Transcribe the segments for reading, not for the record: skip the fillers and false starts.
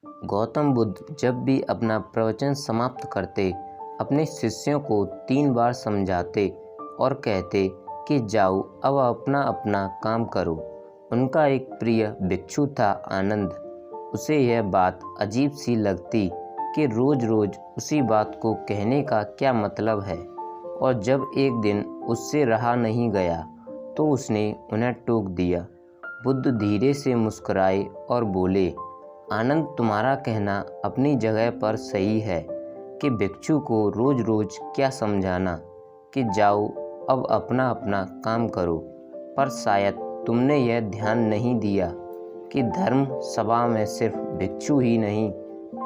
गौतम बुद्ध जब भी अपना प्रवचन समाप्त करते, अपने शिष्यों को 3 बार समझाते और कहते कि जाओ अब अपना अपना काम करो। उनका एक प्रिय भिक्षु था आनंद। उसे यह बात अजीब सी लगती कि रोज रोज उसी बात को कहने का क्या मतलब है, और जब एक दिन उससे रहा नहीं गया तो उसने उन्हें टोक दिया। बुद्ध धीरे से मुस्कुराए और बोले, आनंद, तुम्हारा कहना अपनी जगह पर सही है कि भिक्षु को रोज रोज क्या समझाना कि जाओ अब अपना अपना काम करो, पर शायद तुमने यह ध्यान नहीं दिया कि धर्म सभा में सिर्फ भिक्षु ही नहीं,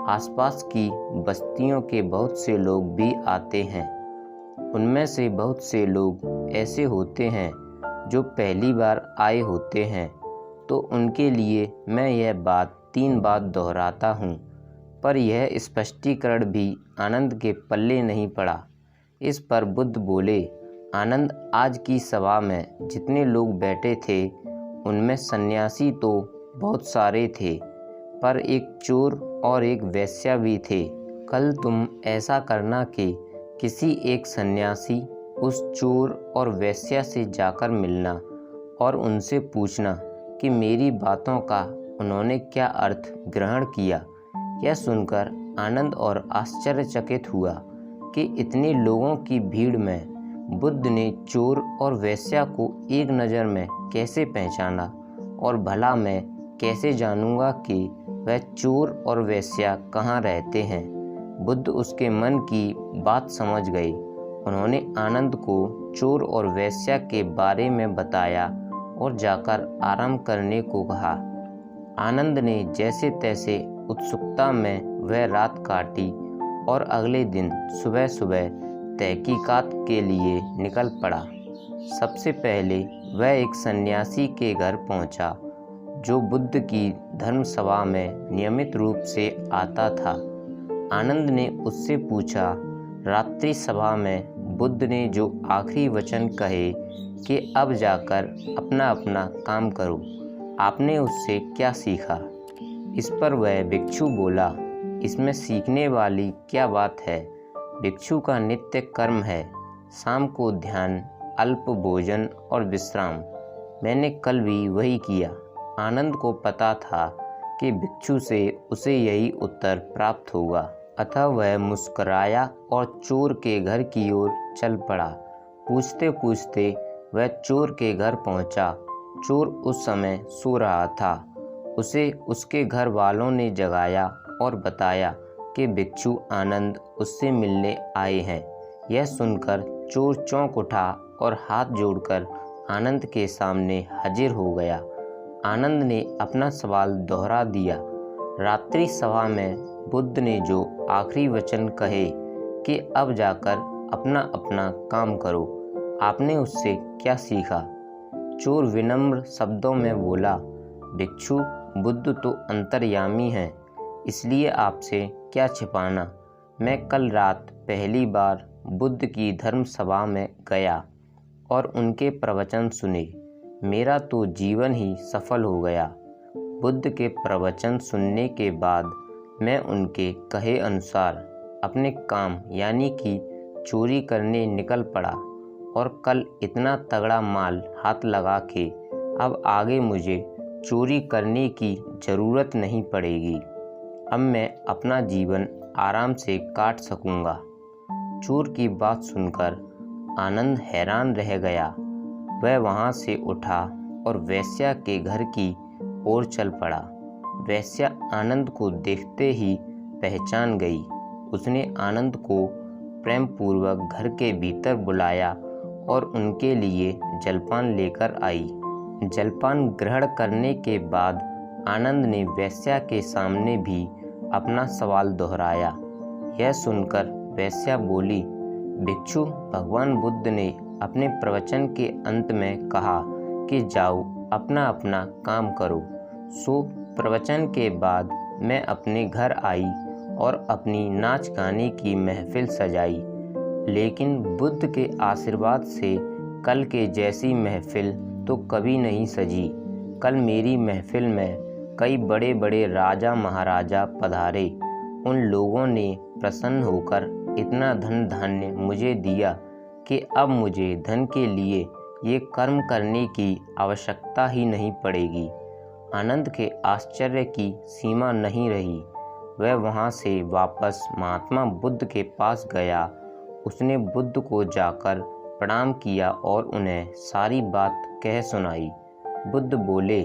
आसपास की बस्तियों के बहुत से लोग भी आते हैं। उनमें से बहुत से लोग ऐसे होते हैं जो पहली बार आए होते हैं, तो उनके लिए मैं यह बात 3 बार दोहराता हूँ। पर यह स्पष्टीकरण भी आनंद के पल्ले नहीं पड़ा। इस पर बुद्ध बोले, आनंद, आज की सभा में जितने लोग बैठे थे उनमें सन्यासी तो बहुत सारे थे, पर एक चोर और एक वेश्या भी थे। कल तुम ऐसा करना कि किसी एक सन्यासी उस चोर और वेश्या से जाकर मिलना और उनसे पूछना कि मेरी बातों का उन्होंने क्या अर्थ ग्रहण किया। यह सुनकर आनंद और आश्चर्यचकित हुआ कि इतने लोगों की भीड़ में बुद्ध ने चोर और वेश्या को एक नज़र में कैसे पहचाना, और भला मैं कैसे जानूंगा कि वह चोर और वेश्या कहाँ रहते हैं। बुद्ध उसके मन की बात समझ गए। उन्होंने आनंद को चोर और वेश्या के बारे में बताया और जाकर आराम करने को कहा। आनंद ने जैसे तैसे उत्सुकता में वह रात काटी और अगले दिन सुबह सुबह तहकीकात के लिए निकल पड़ा। सबसे पहले वह एक सन्यासी के घर पहुंचा जो बुद्ध की धर्म सभा में नियमित रूप से आता था। आनंद ने उससे पूछा, रात्रि सभा में बुद्ध ने जो आखिरी वचन कहे कि अब जाकर अपना अपना काम करो, आपने उससे क्या सीखा? इस पर वह भिक्षु बोला, इसमें सीखने वाली क्या बात है? भिक्षु का नित्य कर्म है शाम को ध्यान, अल्प भोजन और विश्राम। मैंने कल भी वही किया। आनंद को पता था कि भिक्षु से उसे यही उत्तर प्राप्त होगा, अतः वह मुस्कुराया और चोर के घर की ओर चल पड़ा। पूछते पूछते वह चोर के घर पहुंचा। चोर उस समय सो रहा था। उसे उसके घर वालों ने जगाया और बताया कि भिक्षु आनंद उससे मिलने आए हैं। यह सुनकर चोर चौंक उठा और हाथ जोड़कर आनंद के सामने हाजिर हो गया। आनंद ने अपना सवाल दोहरा दिया। रात्रि सभा में बुद्ध ने जो आखिरी वचन कहे कि अब जाकर अपना अपना काम करो, आपने उससे क्या सीखा? चोर विनम्र शब्दों में बोला, भिक्षु, बुद्ध तो अंतर्यामी हैं, इसलिए आपसे क्या छिपाना। मैं कल रात पहली बार बुद्ध की धर्म सभा में गया और उनके प्रवचन सुने। मेरा तो जीवन ही सफल हो गया। बुद्ध के प्रवचन सुनने के बाद मैं उनके कहे अनुसार अपने काम यानी कि चोरी करने निकल पड़ा, और कल इतना तगड़ा माल हाथ लगा के अब आगे मुझे चोरी करने की ज़रूरत नहीं पड़ेगी। अब मैं अपना जीवन आराम से काट सकूंगा। चोर की बात सुनकर आनंद हैरान रह गया। वह वहाँ से उठा और वेश्या के घर की ओर चल पड़ा। वेश्या आनंद को देखते ही पहचान गई। उसने आनंद को प्रेम पूर्वक घर के भीतर बुलाया और उनके लिए जलपान लेकर आई। जलपान ग्रहण करने के बाद आनंद ने वेश्या के सामने भी अपना सवाल दोहराया। यह सुनकर वेश्या बोली, भिक्षु, भगवान बुद्ध ने अपने प्रवचन के अंत में कहा कि जाओ अपना अपना काम करो। सो प्रवचन के बाद मैं अपने घर आई और अपनी नाच गाने की महफिल सजाई, लेकिन बुद्ध के आशीर्वाद से कल के जैसी महफिल तो कभी नहीं सजी। कल मेरी महफिल में कई बड़े बड़े राजा महाराजा पधारे। उन लोगों ने प्रसन्न होकर इतना धन धान्य मुझे दिया कि अब मुझे धन के लिए ये कर्म करने की आवश्यकता ही नहीं पड़ेगी। आनंद के आश्चर्य की सीमा नहीं रही। वह वहाँ से वापस महात्मा बुद्ध के पास गया। उसने बुद्ध को जाकर प्रणाम किया और उन्हें सारी बात कह सुनाई। बुद्ध बोले,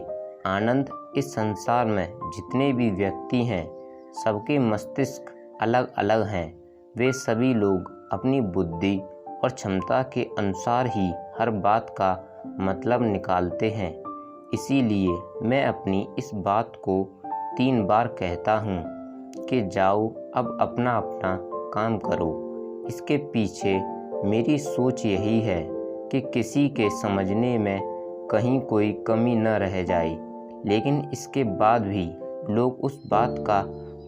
आनंद, इस संसार में जितने भी व्यक्ति हैं सबके मस्तिष्क अलग अलग हैं। वे सभी लोग अपनी बुद्धि और क्षमता के अनुसार ही हर बात का मतलब निकालते हैं। इसीलिए मैं अपनी इस बात को 3 बार कहता हूँ कि जाओ अब अपना अपना काम करो। इसके पीछे मेरी सोच यही है कि किसी के समझने में कहीं कोई कमी न रह जाए। लेकिन इसके बाद भी लोग उस बात का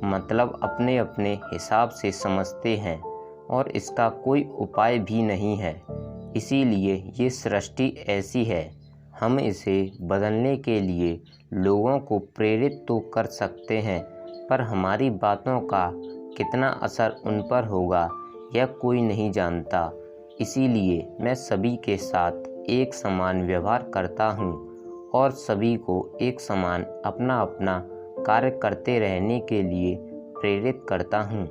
मतलब अपने अपने हिसाब से समझते हैं और इसका कोई उपाय भी नहीं है। इसीलिए ये सृष्टि ऐसी है। हम इसे बदलने के लिए लोगों को प्रेरित तो कर सकते हैं, पर हमारी बातों का कितना असर उन पर होगा यह कोई नहीं जानता। इसीलिए मैं सभी के साथ एक समान व्यवहार करता हूँ और सभी को एक समान अपना अपना कार्य करते रहने के लिए प्रेरित करता हूँ।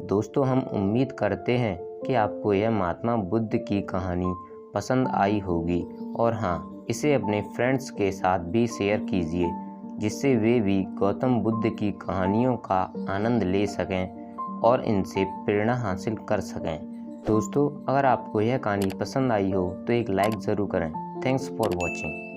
दोस्तों, हम उम्मीद करते हैं कि आपको यह महात्मा बुद्ध की कहानी पसंद आई होगी और हाँ, इसे अपने फ्रेंड्स के साथ भी शेयर कीजिए, जिससे वे भी गौतम बुद्ध की कहानियों का आनंद ले सकें और इनसे प्रेरणा हासिल कर सकें। दोस्तों, अगर आपको यह कहानी पसंद आई हो तो एक लाइक ज़रूर करें। Thanks for watching.